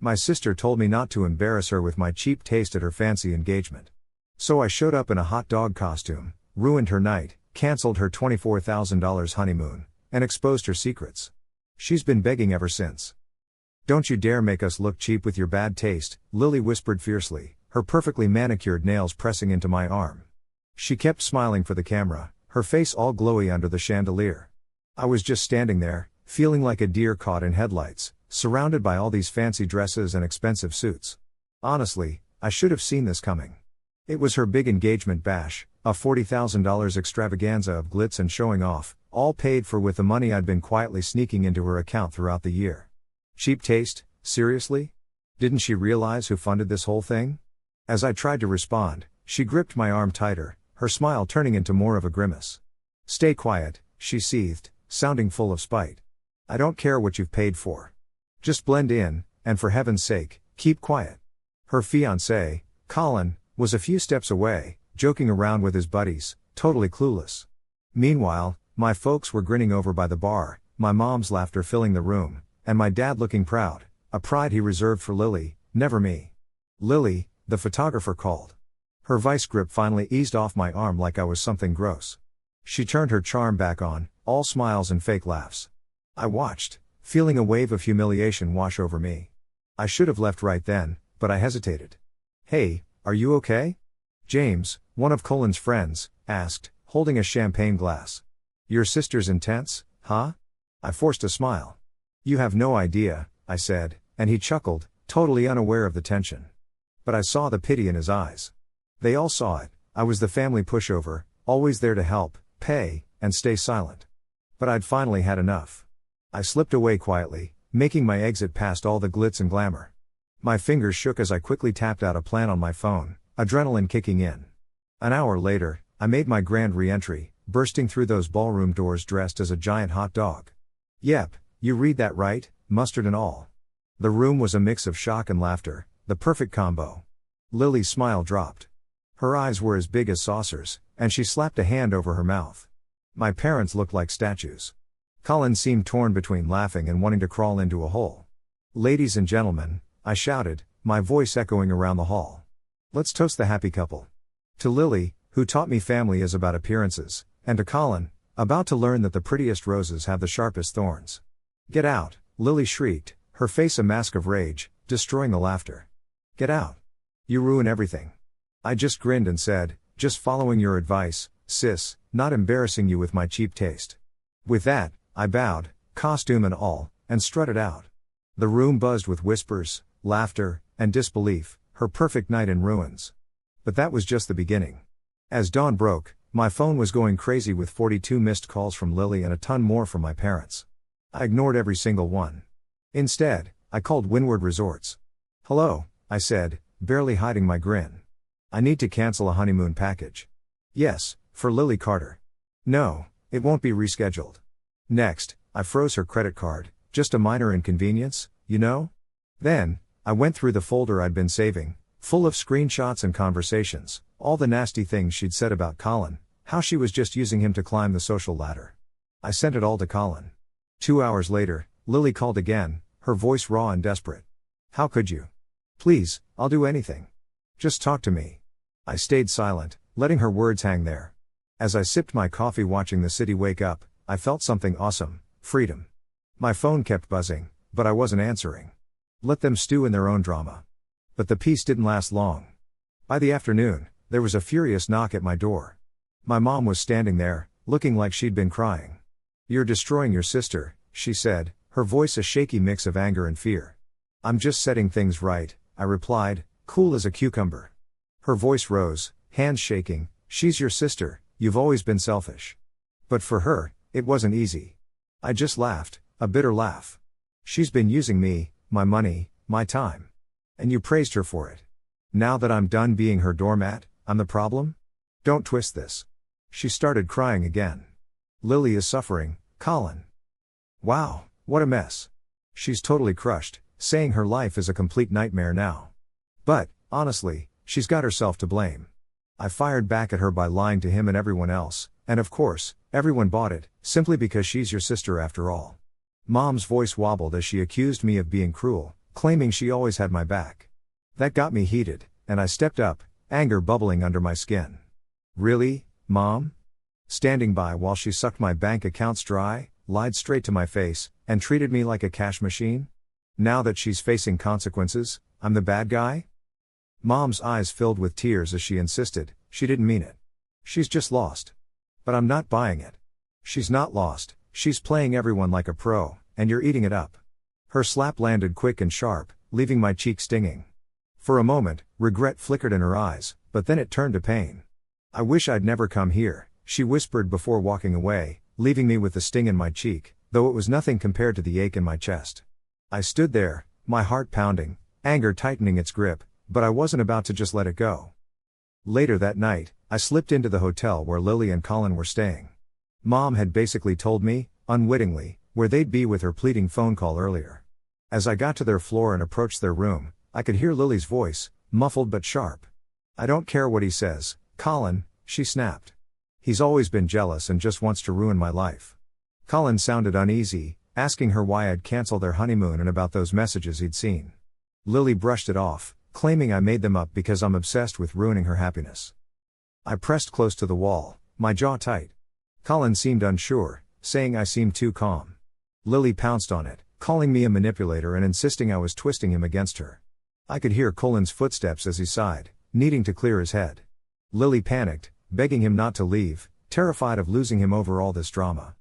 My sister told me not to embarrass her with my cheap taste at her fancy engagement. So I showed up in a hot dog costume, ruined her night, cancelled her $24,000 honeymoon, and exposed her secrets. She's been begging ever since. "Don't you dare make us look cheap with your bad taste," Lily whispered fiercely, her perfectly manicured nails pressing into my arm. She kept smiling for the camera, her face all glowy under the chandelier. I was just standing there, feeling like a deer caught in headlights, surrounded by all these fancy dresses and expensive suits. Honestly, I should have seen this coming. It was her big engagement bash, a $40,000 extravaganza of glitz and showing off, all paid for with the money I'd been quietly sneaking into her account throughout the year. Cheap taste, seriously? Didn't she realize who funded this whole thing? As I tried to respond, she gripped my arm tighter, her smile turning into more of a grimace. "Stay quiet," she seethed, sounding full of spite. "I don't care what you've paid for. Just blend in, and for heaven's sake, keep quiet." Her fiancé, Colin, was a few steps away, joking around with his buddies, totally clueless. Meanwhile, my folks were grinning over by the bar, my mom's laughter filling the room, and my dad looking proud, a pride he reserved for Lily, never me. "Lily," the photographer called. Her vice grip finally eased off my arm like I was something gross. She turned her charm back on, all smiles and fake laughs. I watched, feeling a wave of humiliation wash over me. I should have left right then, but I hesitated. "Hey, are you okay?" James, one of Colin's friends, asked, holding a champagne glass. "Your sister's intense, huh?" I forced a smile. "You have no idea," I said, and he chuckled, totally unaware of the tension. But I saw the pity in his eyes. They all saw it. I was the family pushover, always there to help, pay, and stay silent. But I'd finally had enough. I slipped away quietly, making my exit past all the glitz and glamour. My fingers shook as I quickly tapped out a plan on my phone, adrenaline kicking in. An hour later, I made my grand re-entry, bursting through those ballroom doors dressed as a giant hot dog. Yep, you read that right, mustard and all. The room was a mix of shock and laughter, the perfect combo. Lily's smile dropped. Her eyes were as big as saucers, and she slapped a hand over her mouth. My parents looked like statues. Colin seemed torn between laughing and wanting to crawl into a hole. "Ladies and gentlemen," I shouted, my voice echoing around the hall. "Let's toast the happy couple. To Lily, who taught me family is about appearances, and to Colin, about to learn that the prettiest roses have the sharpest thorns." "Get out," Lily shrieked, her face a mask of rage, destroying the laughter. "Get out. You ruin everything." I just grinned and said, "Just following your advice, sis, not embarrassing you with my cheap taste." With that, I bowed, costume and all, and strutted out. The room buzzed with whispers, laughter, and disbelief, her perfect night in ruins. But that was just the beginning. As dawn broke, my phone was going crazy with 42 missed calls from Lily and a ton more from my parents. I ignored every single one. Instead, I called Windward Resorts. "Hello," I said, barely hiding my grin. "I need to cancel a honeymoon package." "Yes, for Lily Carter." "No, it won't be rescheduled." Next, I froze her credit card, just a minor inconvenience, you know? Then, I went through the folder I'd been saving, full of screenshots and conversations, all the nasty things she'd said about Colin, how she was just using him to climb the social ladder. I sent it all to Colin. 2 hours later, Lily called again, her voice raw and desperate. "How could you? Please, I'll do anything. Just talk to me." I stayed silent, letting her words hang there. As I sipped my coffee watching the city wake up, I felt something awesome, freedom. My phone kept buzzing, but I wasn't answering. Let them stew in their own drama. But the peace didn't last long. By the afternoon, there was a furious knock at my door. My mom was standing there, looking like she'd been crying. "You're destroying your sister," she said, her voice a shaky mix of anger and fear. "I'm just setting things right," I replied, cool as a cucumber. Her voice rose, hands shaking. "She's your sister, you've always been selfish." But for her, it wasn't easy. I just laughed, a bitter laugh. "She's been using me, my money, my time. And you praised her for it. Now that I'm done being her doormat, I'm the problem? Don't twist this." She started crying again. "Lily is suffering, Colin. Wow, what a mess. She's totally crushed, saying her life is a complete nightmare now. But, honestly, she's got herself to blame." I fired back at her by lying to him and everyone else, and of course, everyone bought it, simply because she's your sister after all. Mom's voice wobbled as she accused me of being cruel, claiming she always had my back. That got me heated, and I stepped up, anger bubbling under my skin. Really, Mom? Standing by while she sucked my bank accounts dry, lied straight to my face, and treated me like a cash machine? Now that she's facing consequences, I'm the bad guy? Mom's eyes filled with tears as she insisted, she didn't mean it. She's just lost. But I'm not buying it. She's not lost, she's playing everyone like a pro, and you're eating it up. Her slap landed quick and sharp, leaving my cheek stinging. For a moment, regret flickered in her eyes, but then it turned to pain. I wish I'd never come here, she whispered before walking away, leaving me with the sting in my cheek, though it was nothing compared to the ache in my chest. I stood there, my heart pounding, anger tightening its grip, but I wasn't about to just let it go. Later that night, I slipped into the hotel where Lily and Colin were staying. Mom had basically told me, unwittingly, where they'd be with her pleading phone call earlier. As I got to their floor and approached their room, I could hear Lily's voice, muffled but sharp. I don't care what he says, Colin, she snapped. He's always been jealous and just wants to ruin my life. Colin sounded uneasy, asking her why I'd canceled their honeymoon and about those messages he'd seen. Lily brushed it off, claiming I made them up because I'm obsessed with ruining her happiness. I pressed close to the wall, my jaw tight. Colin seemed unsure, saying I seemed too calm. Lily pounced on it, calling me a manipulator and insisting I was twisting him against her. I could hear Colin's footsteps as he sighed, needing to clear his head. Lily panicked, begging him not to leave, terrified of losing him over all this drama.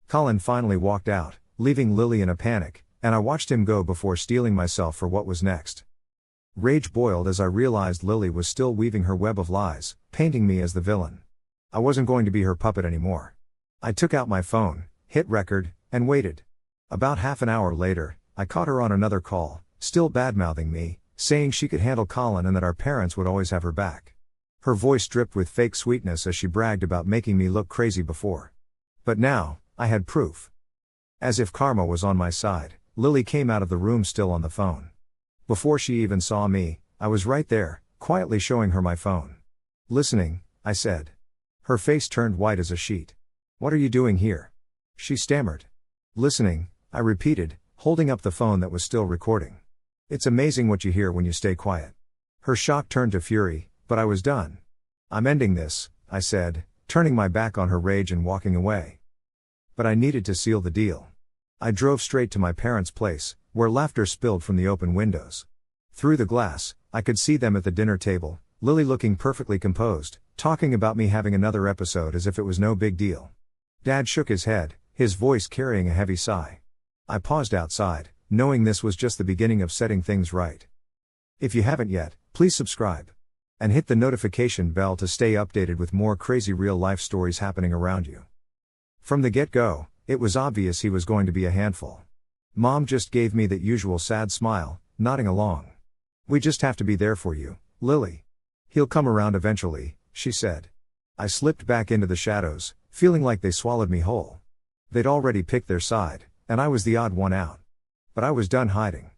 Colin finally walked out, leaving Lily in a panic, and I watched him go before steeling myself for what was next. Rage boiled as I realized Lily was still weaving her web of lies, painting me as the villain. I wasn't going to be her puppet anymore. I took out my phone, hit record, and waited. About half an hour later, I caught her on another call, still badmouthing me, saying she could handle Colin and that our parents would always have her back. Her voice dripped with fake sweetness as she bragged about making me look crazy before. But now, I had proof. As if karma was on my side, Lily came out of the room still on the phone. Before she even saw me, I was right there, quietly showing her my phone. Listening, I said. Her face turned white as a sheet. What are you doing here? She stammered. Listening, I repeated, holding up the phone that was still recording. It's amazing what you hear when you stay quiet. Her shock turned to fury, but I was done. I'm ending this, I said, turning my back on her rage and walking away. But I needed to seal the deal. I drove straight to my parents' place, where laughter spilled from the open windows. Through the glass, I could see them at the dinner table, Lily looking perfectly composed, talking about me having another episode as if it was no big deal. Dad shook his head, his voice carrying a heavy sigh. I paused outside, knowing this was just the beginning of setting things right. If you haven't yet, please subscribe. And hit the notification bell to stay updated with more crazy real-life stories happening around you. From the get-go, it was obvious he was going to be a handful. Mom just gave me that usual sad smile, nodding along. We just have to be there for you, Lily. He'll come around eventually, she said. I slipped back into the shadows, feeling like they swallowed me whole. They'd already picked their side, and I was the odd one out. But I was done hiding.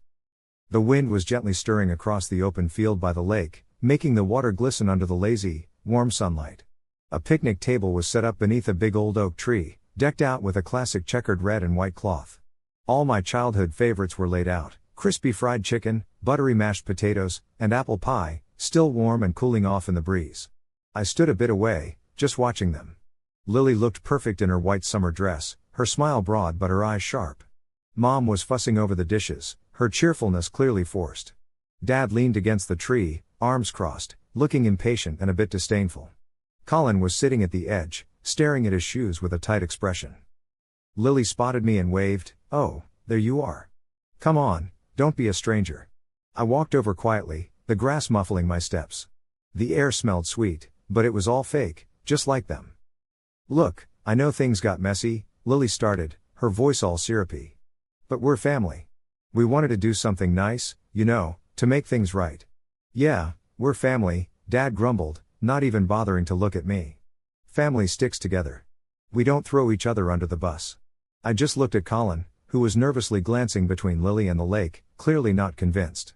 The wind was gently stirring across the open field by the lake, making the water glisten under the lazy, warm sunlight. A picnic table was set up beneath a big old oak tree, decked out with a classic checkered red and white cloth. All my childhood favorites were laid out, crispy fried chicken, buttery mashed potatoes, and apple pie, still warm and cooling off in the breeze. I stood a bit away, just watching them. Lily looked perfect in her white summer dress, her smile broad but her eyes sharp. Mom was fussing over the dishes, her cheerfulness clearly forced. Dad leaned against the tree, arms crossed, looking impatient and a bit disdainful. Colin was sitting at the edge, staring at his shoes with a tight expression. Lily spotted me and waved, "Oh, there you are. Come on, don't be a stranger." I walked over quietly, the grass muffling my steps. The air smelled sweet, but it was all fake, just like them. "Look, I know things got messy," Lily started, her voice all syrupy. "But we're family. We wanted to do something nice, you know, to make things right." "Yeah, we're family," Dad grumbled, not even bothering to look at me. "Family sticks together. We don't throw each other under the bus." I just looked at Colin, who was nervously glancing between Lily and the lake, clearly not convinced.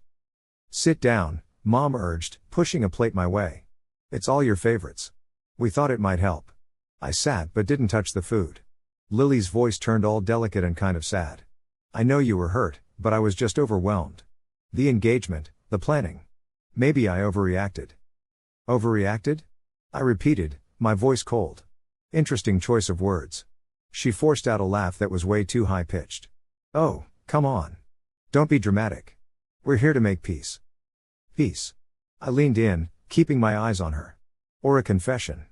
"Sit down," Mom urged, pushing a plate my way. "It's all your favorites. We thought it might help." I sat but didn't touch the food. Lily's voice turned all delicate and kind of sad. "I know you were hurt, but I was just overwhelmed. The engagement, the planning. Maybe I overreacted. Overreacted? I repeated, my voice cold. Interesting choice of words. She forced out a laugh that was way too high-pitched. Oh, come on. Don't be dramatic. We're here to make peace. Peace. I leaned in, keeping my eyes on her. Or a confession.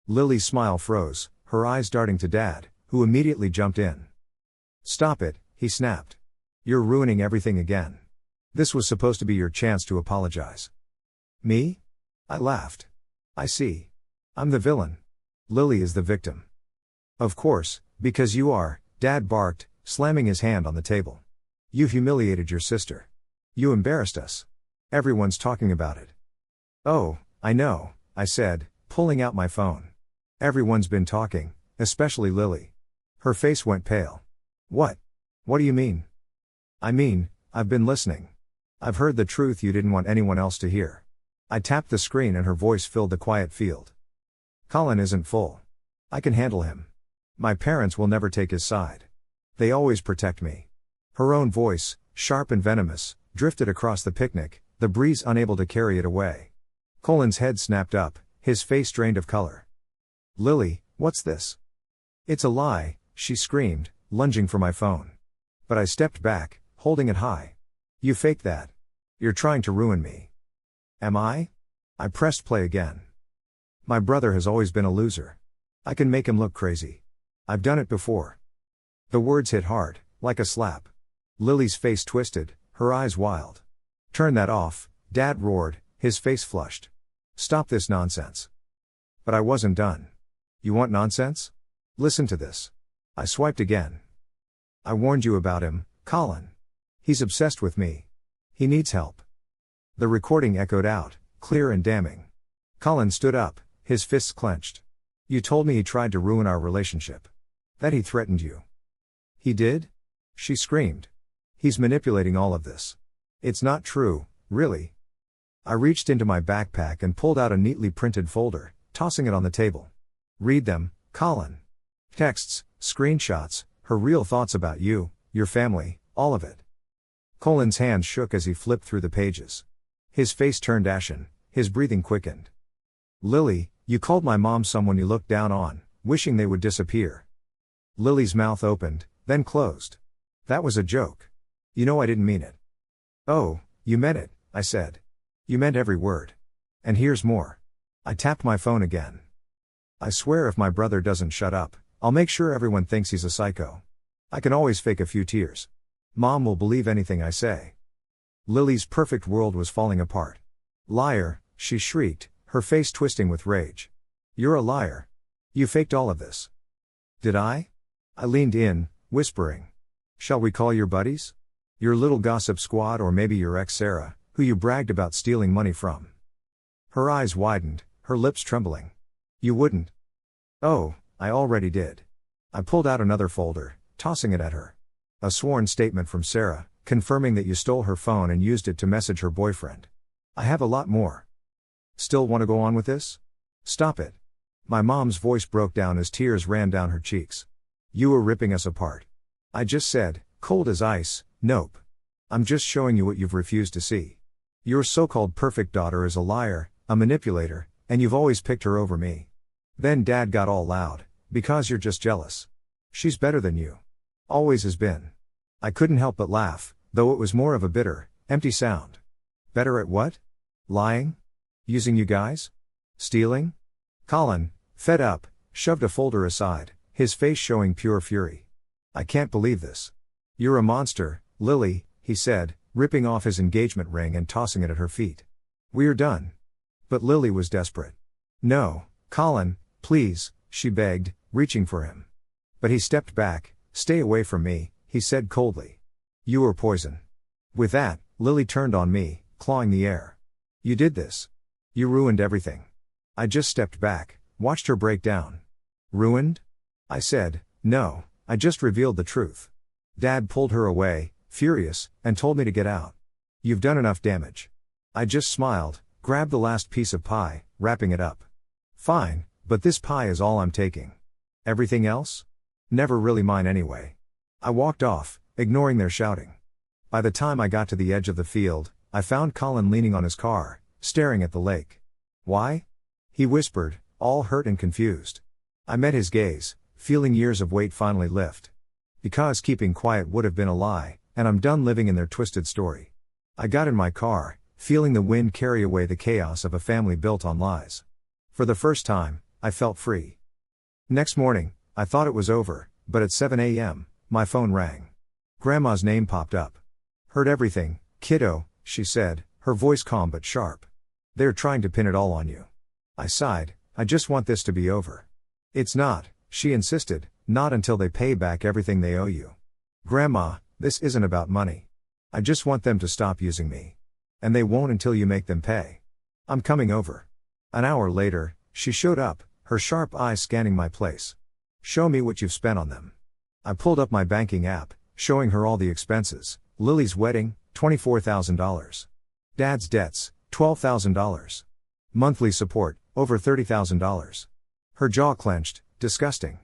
Lily's smile froze, her eyes darting to Dad, who immediately jumped in. Stop it, he snapped. You're ruining everything again. This was supposed to be your chance to apologize. Me? I laughed. I see. I'm the villain. Lily is the victim. Of course, because you are, Dad barked, slamming his hand on the table. You humiliated your sister. You embarrassed us. Everyone's talking about it. Oh, I know, I said, pulling out my phone. Everyone's been talking, especially Lily. Her face went pale. What? What do you mean? I mean, I've been listening. I've heard the truth you didn't want anyone else to hear. I tapped the screen and her voice filled the quiet field. Colin isn't full. I can handle him. My parents will never take his side. They always protect me. Her own voice, sharp and venomous, drifted across the picnic, the breeze unable to carry it away. Colin's head snapped up, his face drained of color. Lily, what's this? It's a lie, she screamed, lunging for my phone. But I stepped back, holding it high. You faked that. You're trying to ruin me. Am I? I pressed play again. My brother has always been a loser. I can make him look crazy. I've done it before. The words hit hard, like a slap. Lily's face twisted, her eyes wild. Turn that off, Dad roared, his face flushed. Stop this nonsense. But I wasn't done. You want nonsense? Listen to this. I swiped again. I warned you about him, Colin. He's obsessed with me. He needs help. The recording echoed out, clear and damning. Colin stood up, his fists clenched. You told me he tried to ruin our relationship. That he threatened you. He did? She screamed. He's manipulating all of this. It's not true, really. I reached into my backpack and pulled out a neatly printed folder, tossing it on the table. Read them, Colin. Texts, screenshots, her real thoughts about you, your family, all of it. Colin's hands shook as he flipped through the pages. His face turned ashen, his breathing quickened. Lily, you called my mom someone you looked down on, wishing they would disappear. Lily's mouth opened, then closed. That was a joke. You know I didn't mean it. Oh, you meant it, I said. You meant every word. And here's more. I tapped my phone again. I swear if my brother doesn't shut up, I'll make sure everyone thinks he's a psycho. I can always fake a few tears. Mom will believe anything I say. Lily's perfect world was falling apart. Liar, she shrieked, her face twisting with rage. You're a liar. You faked all of this. Did I? I leaned in, whispering. Shall we call your buddies? Your little gossip squad, or maybe your ex Sarah, who you bragged about stealing money from. Her eyes widened, her lips trembling. You wouldn't. Oh, I already did. I pulled out another folder, tossing it at her. A sworn statement from Sarah, confirming that you stole her phone and used it to message her boyfriend. I have a lot more. Still want to go on with this? Stop it. My mom's voice broke down as tears ran down her cheeks. You were ripping us apart. I just said, cold as ice, nope. I'm just showing you what you've refused to see. Your so-called perfect daughter is a liar, a manipulator, and you've always picked her over me. Then Dad got all loud, because you're just jealous. She's better than you. Always has been. I couldn't help but laugh, though it was more of a bitter, empty sound. Better at what? Lying? Using you guys? Stealing? Colin, fed up, shoved a folder aside, his face showing pure fury. I can't believe this. You're a monster, Lily, he said, ripping off his engagement ring and tossing it at her feet. We're done. But Lily was desperate. No, Colin, please, she begged, reaching for him. But he stepped back. Stay away from me, he said coldly. You were poison. With that, Lily turned on me, clawing the air. You did this. You ruined everything. I just stepped back, watched her break down. Ruined? I said, no, I just revealed the truth. Dad pulled her away, furious, and told me to get out. You've done enough damage. I just smiled, grabbed the last piece of pie, wrapping it up. Fine, but this pie is all I'm taking. Everything else? Never really mine anyway. I walked off, ignoring their shouting. By the time I got to the edge of the field, I found Colin leaning on his car, staring at the lake. "Why?" he whispered, all hurt and confused. I met his gaze, feeling years of weight finally lift. "Because keeping quiet would have been a lie, and I'm done living in their twisted story." I got in my car, feeling the wind carry away the chaos of a family built on lies. For the first time, I felt free. Next morning, I thought it was over, but at 7 a.m., my phone rang. Grandma's name popped up. "Heard everything, kiddo," she said, her voice calm but sharp. "They're trying to pin it all on you." I sighed, "I just want this to be over." "It's not," she insisted, "not until they pay back everything they owe you." "Grandma, this isn't about money. I just want them to stop using me. And they won't until you make them pay. I'm coming over." An hour later, she showed up, her sharp eyes scanning my place. "Show me what you've spent on them." I pulled up my banking app, showing her all the expenses. Lily's wedding, $24,000. Dad's debts, $12,000. Monthly support, over $30,000. Her jaw clenched. "Disgusting.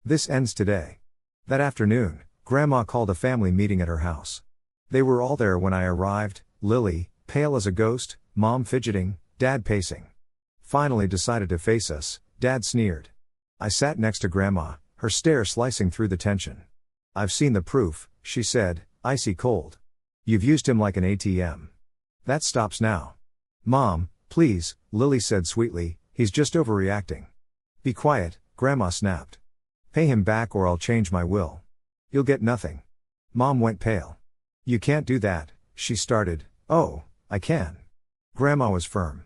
This ends today." That afternoon, Grandma called a family meeting at her house. They were all there when I arrived, Lily, pale as a ghost, Mom fidgeting, Dad pacing. "Finally decided to face us," Dad sneered. I sat next to Grandma, her stare slicing through the tension. "I've seen the proof," she said, icy cold. "You've used him like an ATM. That stops now." "Mom, please," Lily said sweetly, "he's just overreacting." "Be quiet," Grandma snapped. "Pay him back or I'll change my will." "You'll get nothing." Mom went pale. "You can't do that," she started. "Oh, I can." Grandma was firm.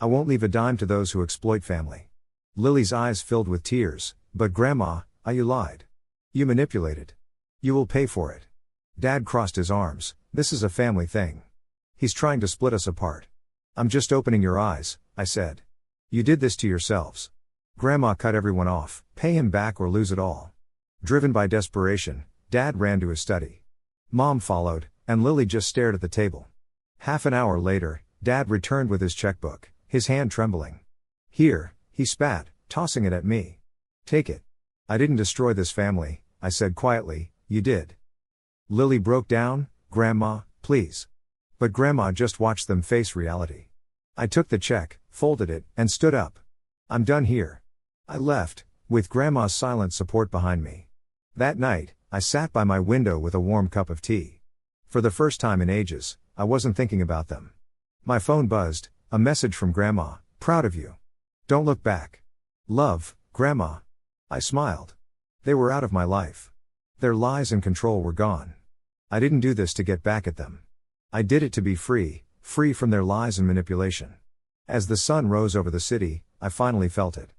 "I won't leave a dime to those who exploit family." Lily's eyes filled with tears. "But Grandma, you lied. You manipulated. You will pay for it." Dad crossed his arms. "This is a family thing. He's trying to split us apart." "I'm just opening your eyes," I said. "You did this to yourselves." Grandma cut everyone off. "Pay him back or lose it all." Driven by desperation, Dad ran to his study. Mom followed, and Lily just stared at the table. Half an hour later, Dad returned with his checkbook, his hand trembling. "Here," he spat, tossing it at me. "Take it." "I didn't destroy this family," I said quietly. "You did." Lily broke down. "Grandma, please." But Grandma just watched them face reality. I took the check, folded it, and stood up. "I'm done here." I left, with Grandma's silent support behind me. That night, I sat by my window with a warm cup of tea. For the first time in ages, I wasn't thinking about them. My phone buzzed, a message from Grandma, "Proud of you. Don't look back. Love, Grandma." I smiled. They were out of my life. Their lies and control were gone. I didn't do this to get back at them. I did it to be free, free from their lies and manipulation. As the sun rose over the city, I finally felt it.